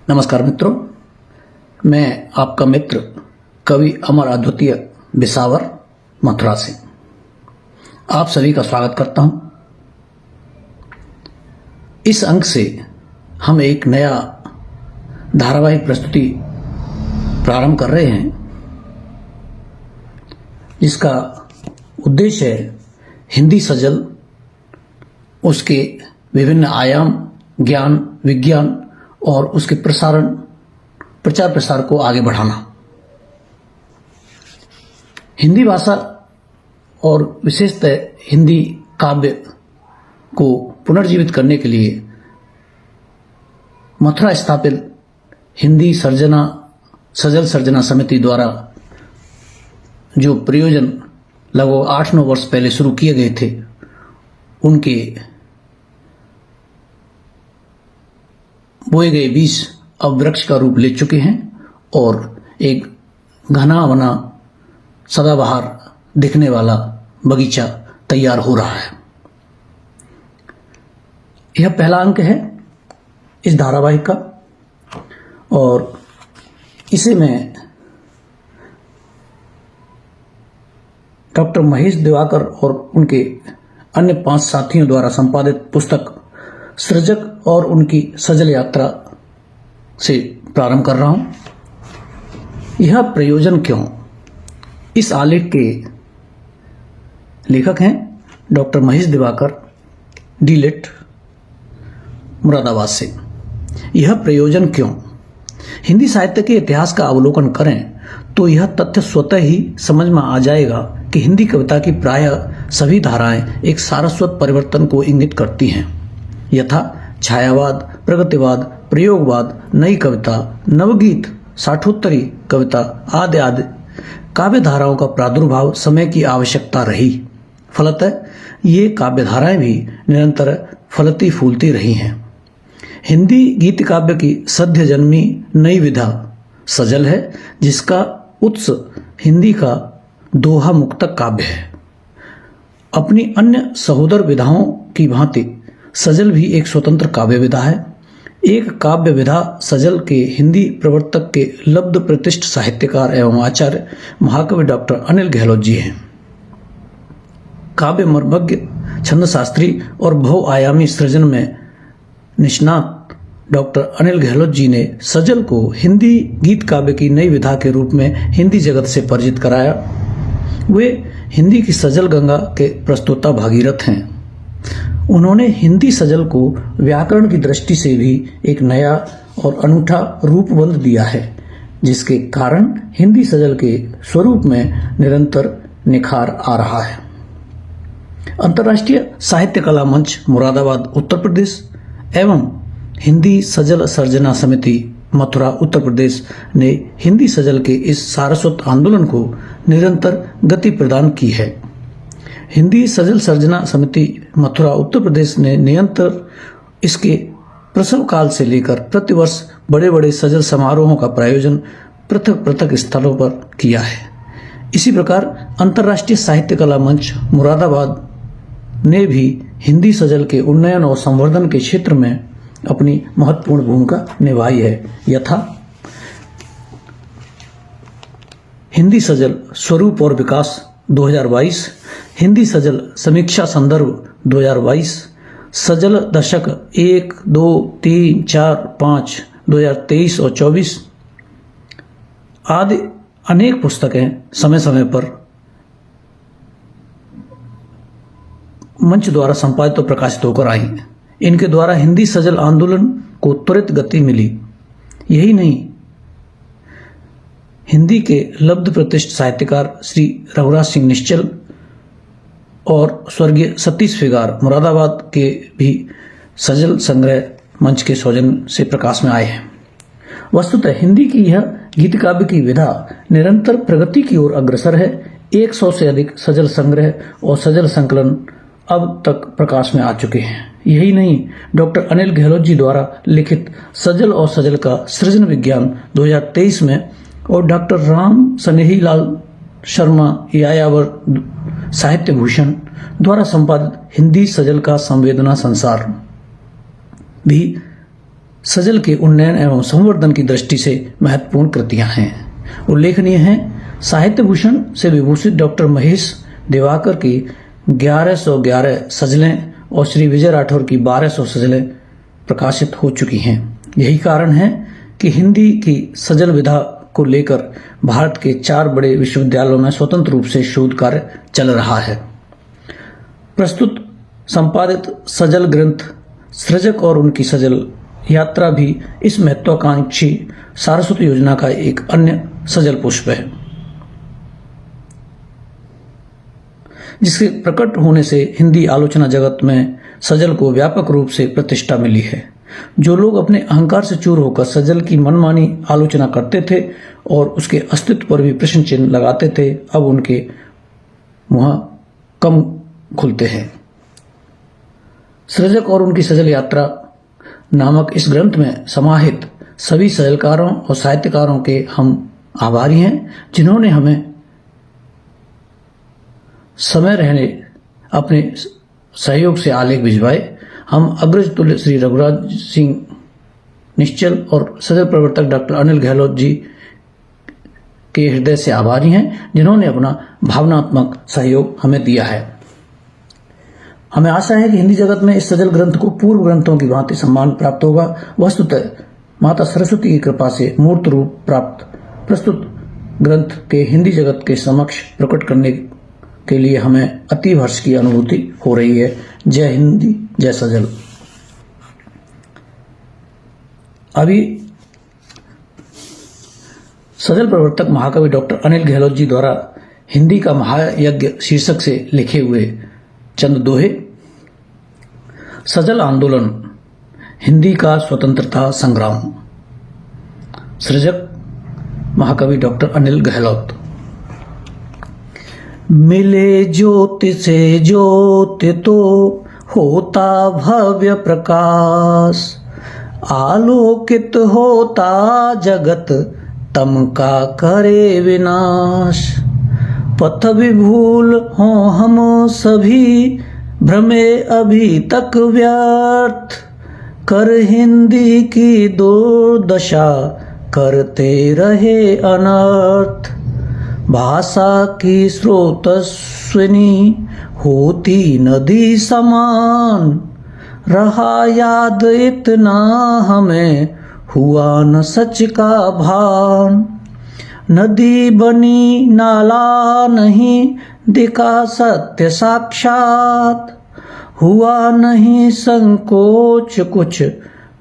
नमस्कार मित्रों, मैं आपका मित्र कवि अमर अद्वितीय बिसावर मथुरा से आप सभी का स्वागत करता हूं। इस अंक से हम एक नया धारावाहिक प्रस्तुति प्रारंभ कर रहे हैं, जिसका उद्देश्य है हिंदी सजल, उसके विभिन्न आयाम, ज्ञान, विज्ञान और उसके प्रचार प्रसार को आगे बढ़ाना। हिंदी भाषा और विशेषतः हिंदी काव्य को पुनर्जीवित करने के लिए मथुरा स्थापित हिंदी सजल सर्जना समिति द्वारा जो प्रयोजन लगभग 8-9 वर्ष पहले शुरू किए गए थे, उनके बोए गए बीज अब वृक्ष का रूप ले चुके हैं और एक घना वना सदाबहार दिखने वाला बगीचा तैयार हो रहा है। यह पहला अंक है इस धारावाहिक का और इसे मैं डॉक्टर महेश दिवाकर और उनके अन्य 5 साथियों द्वारा संपादित पुस्तक सृजक और उनकी सजल यात्रा से प्रारंभ कर रहा हूं। यह प्रयोजन क्यों? इस आलेख के लेखक हैं डॉक्टर महेश दिवाकर, डीलिट, मुरादाबाद से। यह प्रयोजन क्यों? हिंदी साहित्य के इतिहास का अवलोकन करें तो यह तथ्य स्वतः ही समझ में आ जाएगा कि हिंदी कविता की प्रायः सभी धाराएं एक सारस्वत परिवर्तन को इंगित करती हैं, यथा छायावाद, प्रगतिवाद, प्रयोगवाद, नई कविता, नवगीत, साठोत्तरी कविता आदि आदि काव्य धाराओं का प्रादुर्भाव समय की आवश्यकता रही। फलतः ये काव्य धाराएं भी निरंतर फलती फूलती रही हैं। हिंदी गीत काव्य की सद्य जन्मी नई विधा सजल है, जिसका उत्स हिंदी का दोहा मुक्तक काव्य है। अपनी अन्य सहोदर विधाओं की भांति सजल भी एक स्वतंत्र काव्य विधा है। एक काव्य विधा सजल के हिंदी प्रवर्तक के लब्ध प्रतिष्ठ साहित्यकार एवं आचार्य महाकवि डॉक्टर अनिल गहलोत जी हैं। काव्य मर्मज्ञ, छंद शास्त्री और बहुआयामी सृजन में निष्णात डॉक्टर अनिल गहलोत जी ने सजल को हिंदी गीत काव्य की नई विधा के रूप में हिंदी जगत से परिचित कराया। वे हिंदी की सजल गंगा के प्रस्तोता भागीरथ हैं। उन्होंने हिंदी सजल को व्याकरण की दृष्टि से भी एक नया और अनूठा रूपबंध दिया है, जिसके कारण हिंदी सजल के स्वरूप में निरंतर निखार आ रहा है। अंतर्राष्ट्रीय साहित्य कला मंच मुरादाबाद उत्तर प्रदेश एवं हिंदी सजल सर्जना समिति मथुरा उत्तर प्रदेश ने हिंदी सजल के इस सारस्वत आंदोलन को निरंतर गति प्रदान की है। हिंदी सजल सर्जना समिति मथुरा उत्तर प्रदेश ने निरंतर इसके प्रसव काल से लेकर प्रतिवर्ष बड़े बड़े सजल समारोहों का प्रायोजन पृथक पृथक स्थलों पर किया है। इसी प्रकार अंतर्राष्ट्रीय साहित्य कला मंच मुरादाबाद ने भी हिंदी सजल के उन्नयन और संवर्धन के क्षेत्र में अपनी महत्वपूर्ण भूमिका निभाई है, यथा हिंदी सजल स्वरूप और विकास 2022, हिंदी सजल समीक्षा संदर्भ 2022, सजल दशक 1, 2, 3, 4, 5 2023 और 24 आदि अनेक पुस्तकें समय समय पर मंच द्वारा संपादित और प्रकाशित होकर आई। इनके द्वारा हिंदी सजल आंदोलन को त्वरित गति मिली। यही नहीं, हिंदी के लब्ध प्रतिष्ठ साहित्यकार श्री रघुराज सिंह निश्चल और स्वर्गीय सतीश फिगार मुरादाबाद के भी सजल संग्रह मंच के सौजन्य से प्रकाश में आए हैं। वस्तुतः हिंदी की यह गीत काव्य की विधा निरंतर प्रगति की ओर अग्रसर है। 100 से अधिक सजल संग्रह और सजल संकलन अब तक प्रकाश में आ चुके हैं। यही नहीं, डॉक्टर अनिल गहलोत जी द्वारा लिखित सजल और सजल का सृजन विज्ञान 2023 में और डॉक्टर राम सनेही लाल शर्मा यायावर साहित्य भूषण द्वारा संपादित हिंदी सजल का संवेदना संसार भी सजल के उन्नयन एवं संवर्धन की दृष्टि से महत्वपूर्ण कृतियां हैं। उल्लेखनीय हैं साहित्य भूषण से विभूषित डॉक्टर महेश दिवाकर की 1111 सजलें और श्री विजय राठौर की 1200 सजलें प्रकाशित हो चुकी हैं। यही कारण है कि हिंदी की सजल विधा को लेकर भारत के 4 बड़े विश्वविद्यालयों में स्वतंत्र रूप से शोध कार्य चल रहा है। प्रस्तुत संपादित सजल ग्रंथ सृजक और उनकी सजल यात्रा भी इस महत्वाकांक्षी सारस्वत योजना का एक अन्य सजल पुष्प है, जिसके प्रकट होने से हिंदी आलोचना जगत में सजल को व्यापक रूप से प्रतिष्ठा मिली है। जो लोग अपने अहंकार से चूर होकर सजल की मनमानी आलोचना करते थे और उसके अस्तित्व पर भी प्रश्न चिन्ह लगाते थे, अब उनके मुंह कम खुलते हैं। सृजक और उनकी सजल यात्रा नामक इस ग्रंथ में समाहित सभी सजलकारों और साहित्यकारों के हम आभारी हैं, जिन्होंने हमें समय रहने अपने सहयोग से आलेख भिजवाए। हम अग्रज तुल्य श्री रघुराज सिंह निश्चल और सजल प्रवर्तक डॉक्टर अनिल गहलोत जी के हृदय से आभारी हैं, जिन्होंने अपना भावनात्मक सहयोग हमें दिया है। हमें आशा है कि हिंदी जगत में इस सजल ग्रंथ को पूर्व ग्रंथों की भांति सम्मान प्राप्त होगा। वस्तुतः माता सरस्वती की कृपा से मूर्त रूप प्राप्त प्रस्तुत ग्रंथ के हिंदी जगत के समक्ष प्रकट करने के लिए हमें अति हर्ष की अनुभूति हो रही है। जय हिंदी, जय सजल। अभी सजल प्रवर्तक महाकवि डॉक्टर अनिल गहलोत जी द्वारा हिंदी का महायज्ञ शीर्षक से लिखे हुए चंद दोहे। सजल आंदोलन, हिंदी का स्वतंत्रता संग्राम। सृजक महाकवि डॉक्टर अनिल गहलोत। मिले ज्योति से ज्योति तो होता भव्य प्रकाश, आलोकित होता जगत तम का करे विनाश। पथ विभूल हो हम सभी, भ्रमे अभी तक व्यर्थ, कर हिंदी की दुर्दशा करते रहे अनर्थ। भाषा की स्रोतस्विनी होती नदी समान, रहा याद इतना हमें हुआ न सच का भान। नदी बनी नाला नहीं दिखा सत्य साक्षात, हुआ नहीं संकोच कुछ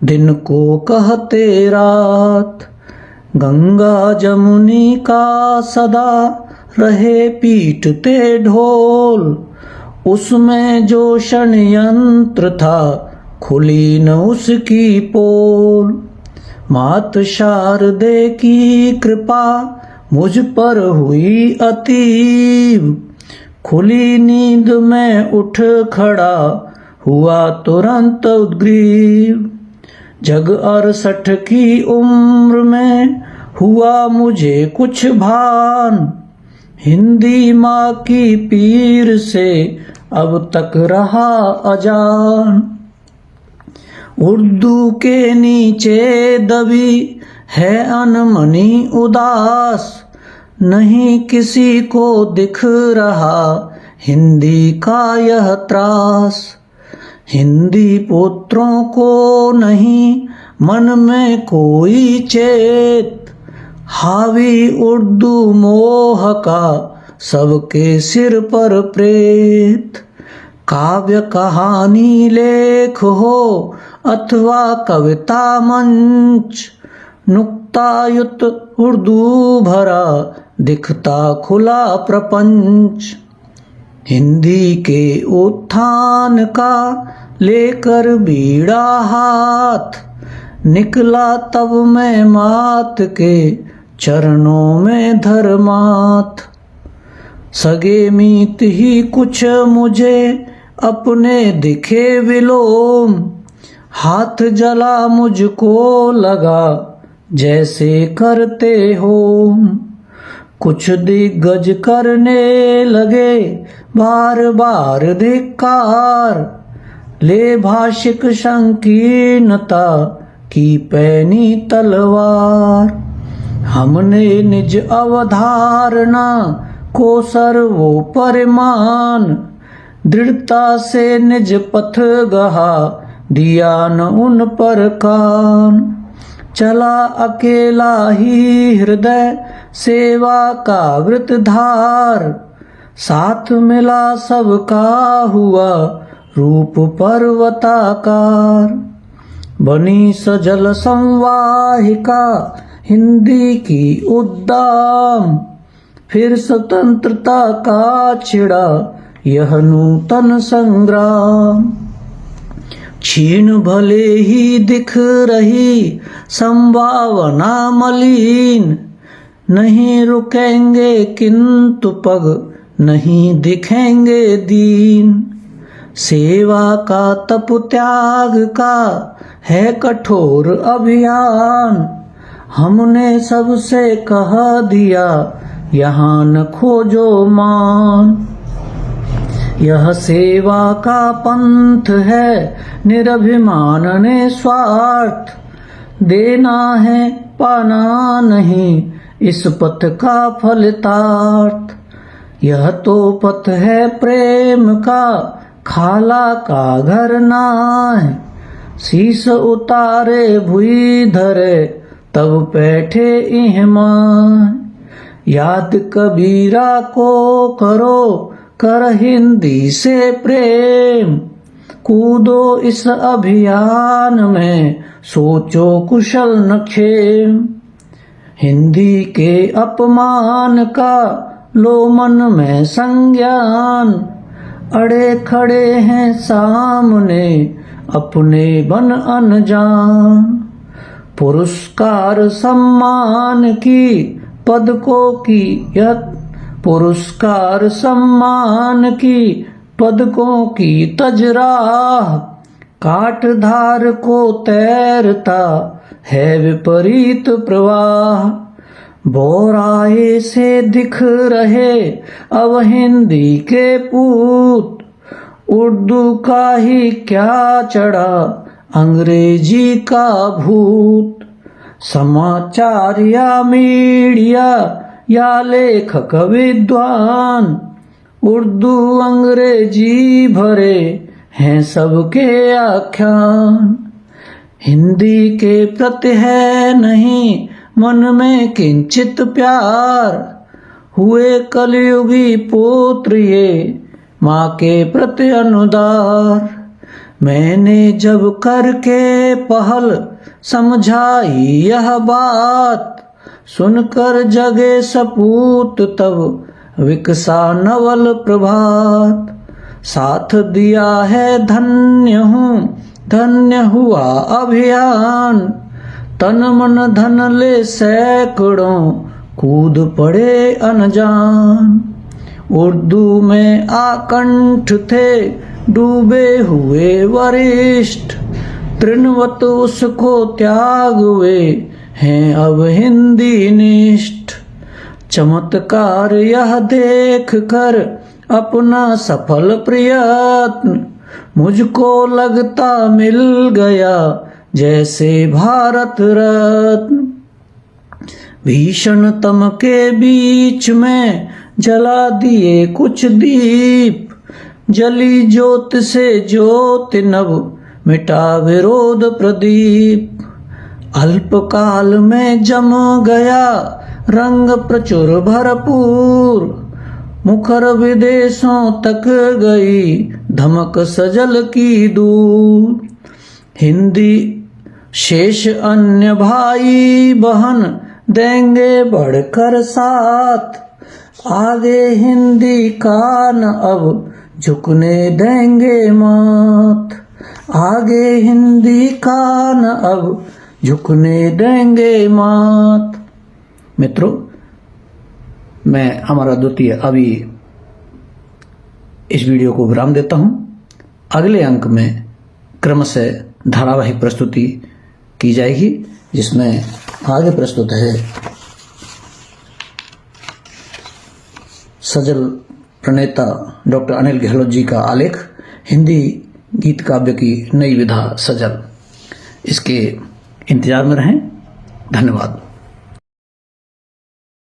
दिन को कहते रात। गंगा जमुनी का सदा रहे पीटते ढोल, उसमें जो षड्यंत्र था खुली न उसकी पोल। मात शारदे की कृपा मुझ पर हुई अतीब, खुली नींद में उठ खड़ा हुआ तुरंत उद्ग्रीव। जग 68 की उम्र में हुआ मुझे कुछ भान, हिंदी माँ की पीर से अब तक रहा अजान। उर्दू के नीचे दबी है अनमनी उदास, नहीं किसी को दिख रहा हिंदी का यह त्रास। हिंदी पुत्रों को नहीं मन में कोई चेत, हावी उर्दू मोह का सबके सिर पर प्रेत। काव्य कहानी लेख हो अथवा कविता मंच, नुक्तायुक्त उर्दू भरा दिखता खुला प्रपंच। हिंदी के उत्थान का लेकर बीड़ा हाथ, निकला तब मैं मात के चरणों में धर्मात। सगे मीत ही कुछ मुझे अपने दिखे विलोम, हाथ जला मुझको लगा जैसे करते हो। कुछ दिग्गज करने लगे बार बार धिक्कार, ले भाषिक संकीर्णता की पैनी तलवार। हमने निज अवधारणा को सर्वोपरिमाण, दृढ़ता से निज पथ गहा दिया न उन पर कान। चला अकेला ही हृदय सेवा का वृतधार, साथ मिला सबका हुआ रूप पर्वताकार। बनी सजल संवाहिका हिंदी की उद्दाम, फिर स्वतंत्रता का छिड़ा यह नूतन संग्राम। क्षीण भले ही दिख रही संभावना मलिन, नहीं रुकेंगे किंतु पग नहीं दिखेंगे दीन। सेवा का तप त्याग का है कठोर अभियान, हमने सबसे कह दिया यहाँ न खोजो मान। यह सेवा का पंथ है निरभिमान निस्वार्थ, देना है पाना नहीं इस पथ का फलितार्थ। यह तो पथ है प्रेम का खाला का घर नाय, शीस उतारे भुई धरे तब बैठे इहमान। याद कबीरा को करो कर हिंदी से प्रेम, कूदो इस अभियान में सोचो कुशल न खेम। हिंदी के अपमान का लो मन में संज्ञान, अड़े खड़े हैं सामने अपने बन अनजान। पुरस्कार सम्मान की पदकों की पुरस्कार सम्मान की पदकों की तजराह, काट धार को तैरता है विपरीत प्रवाह। बोराए से दिख रहे अब हिंदी के पूत, उर्दू का ही क्या चढ़ा अंग्रेजी का भूत। समाचार या मीडिया या लेखक विद्वान, उर्दू अंग्रेजी भरे हैं सबके आख्यान। हिंदी के प्रति है नहीं मन में किंचित प्यार, हुए कलयुगी पुत्र ये माँ के प्रति अनुदार। मैंने जब करके पहल समझाई यह बात, सुनकर जगे सपूत तब विकसा नवल प्रभात। साथ दिया है धन्य हूँ धन्य हुआ अभियान, तन मन धन ले सैकड़ों कूद पड़े अनजान। उर्दू में आकंठ थे डूबे हुए वरिष्ठ, तृणवत उसको त्याग वे हैं अब हिंदी निष्ठ। चमत्कार यह देख कर अपना सफल प्रयत्न, मुझको लगता मिल गया जैसे भारत रत्न। भीषण तम के बीच में जला दिए कुछ दीप, जली ज्योत से ज्योत नभ मिटा विरोध प्रदीप। अल्पकाल में जम गया रंग प्रचुर भरपूर, मुखर विदेशों तक गई धमक सजल की दूर। हिंदी शेष अन्य भाई बहन देंगे बढ़कर साथ, आगे हिंदी का न अब झुकने देंगे माथ। आगे हिंदी का न अब झुकने देंगे माथ। मित्रों, मैं हमारा द्वितीय अभी इस वीडियो को विराम देता हूं। अगले अंक में क्रमशः धारावाहिक प्रस्तुति की जाएगी, जिसमें आगे प्रस्तुत है सजल प्रणेता डॉक्टर अनिल गहलोत जी का आलेख, हिंदी गीत काव्य की नई विधा सजल। इसके इंतजार में रहें। धन्यवाद।